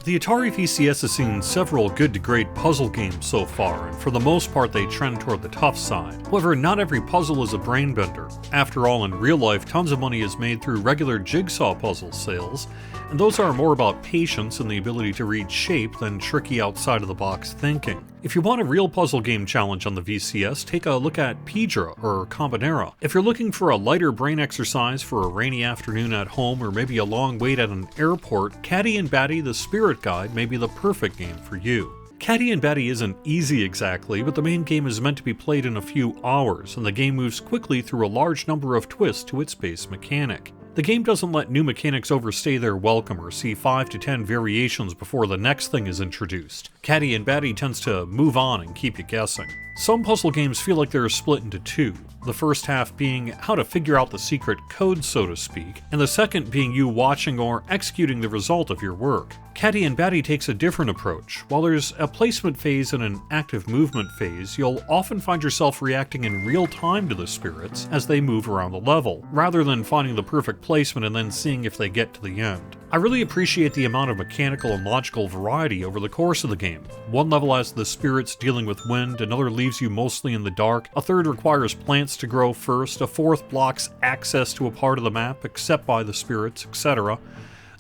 The Atari VCS has seen several good to great puzzle games so far, and for the most part they trend toward the tough side. However, not every puzzle is a brain bender. After all, in real life, tons of money is made through regular jigsaw puzzle sales, and those are more about patience and the ability to read shape than tricky outside-of-the-box thinking. If you want a real puzzle game challenge on the VCS, take a look at Pedra or Combinera. If you're looking for a lighter brain exercise for a rainy afternoon at home or maybe a long wait at an airport, Catty Batty the Spirit Guide may be the perfect game for you. Catty Batty isn't easy exactly, but the main game is meant to be played in a few hours, and the game moves quickly through a large number of twists to its base mechanic. The game doesn't let new mechanics overstay their welcome or see 5 to 10 variations before the next thing is introduced. Catty Batty tends to move on and keep you guessing. Some puzzle games feel like they're split into two, the first half being how to figure out the secret code, so to speak, and the second being you watching or executing the result of your work. Catty Batty takes a different approach. While there's a placement phase and an active movement phase, you'll often find yourself reacting in real time to the spirits as they move around the level, rather than finding the perfect placement and then seeing if they get to the end. I really appreciate the amount of mechanical and logical variety over the course of the game. One level has the spirits dealing with wind, another leaves you mostly in the dark, a third requires plants to grow first, a fourth blocks access to a part of the map except by the spirits, etc.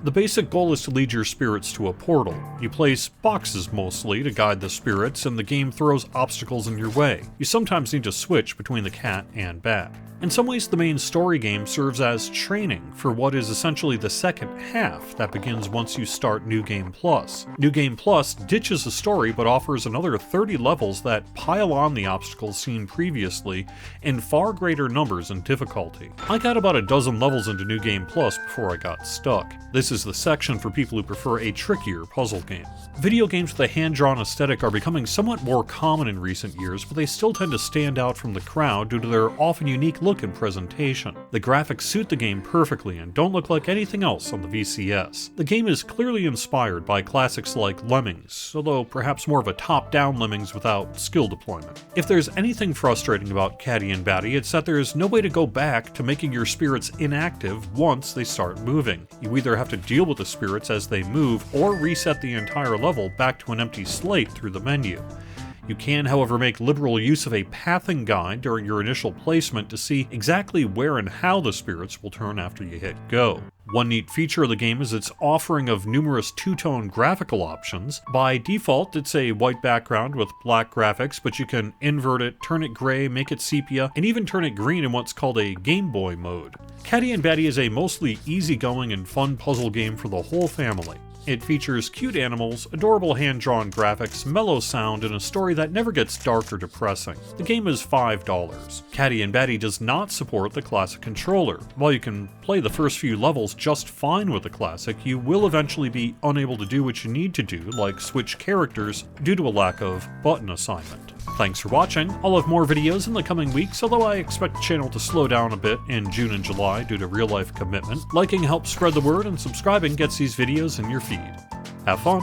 The basic goal is to lead your spirits to a portal. You place boxes mostly to guide the spirits, and the game throws obstacles in your way. You sometimes need to switch between the cat and bat. In some ways, the main story game serves as training for what is essentially the second half that begins once you start New Game Plus. New Game Plus ditches the story but offers another 30 levels that pile on the obstacles seen previously in far greater numbers and difficulty. I got about a dozen levels into New Game Plus before I got stuck. This is the section for people who prefer a trickier puzzle game. Video games with a hand-drawn aesthetic are becoming somewhat more common in recent years, but they still tend to stand out from the crowd due to their often unique look and presentation. The graphics suit the game perfectly and don't look like anything else on the VCS. The game is clearly inspired by classics like Lemmings, although perhaps more of a top-down Lemmings without skill deployment. If there's anything frustrating about Catty Batty, it's that there's no way to go back to making your spirits inactive once they start moving. You either have to deal with the spirits as they move or reset the entire level back to an empty slate through the menu. You can, however, make liberal use of a pathing guide during your initial placement to see exactly where and how the spirits will turn after you hit go. One neat feature of the game is its offering of numerous two-tone graphical options. By default, it's a white background with black graphics, but you can invert it, turn it gray, make it sepia, and even turn it green in what's called a Game Boy mode. Catty Batty is a mostly easygoing and fun puzzle game for the whole family. It features cute animals, adorable hand-drawn graphics, mellow sound, and a story that never gets dark or depressing. The game is $5. Catty Batty does not support the classic controller. While you can play the first few levels just fine with the classic, you will eventually be unable to do what you need to do, like switch characters, due to a lack of button assignment. Thanks for watching. I'll have more videos in the coming weeks, although I expect the channel to slow down a bit in June and July due to real-life commitment. Liking helps spread the word, and subscribing gets these videos in your feed. Have fun!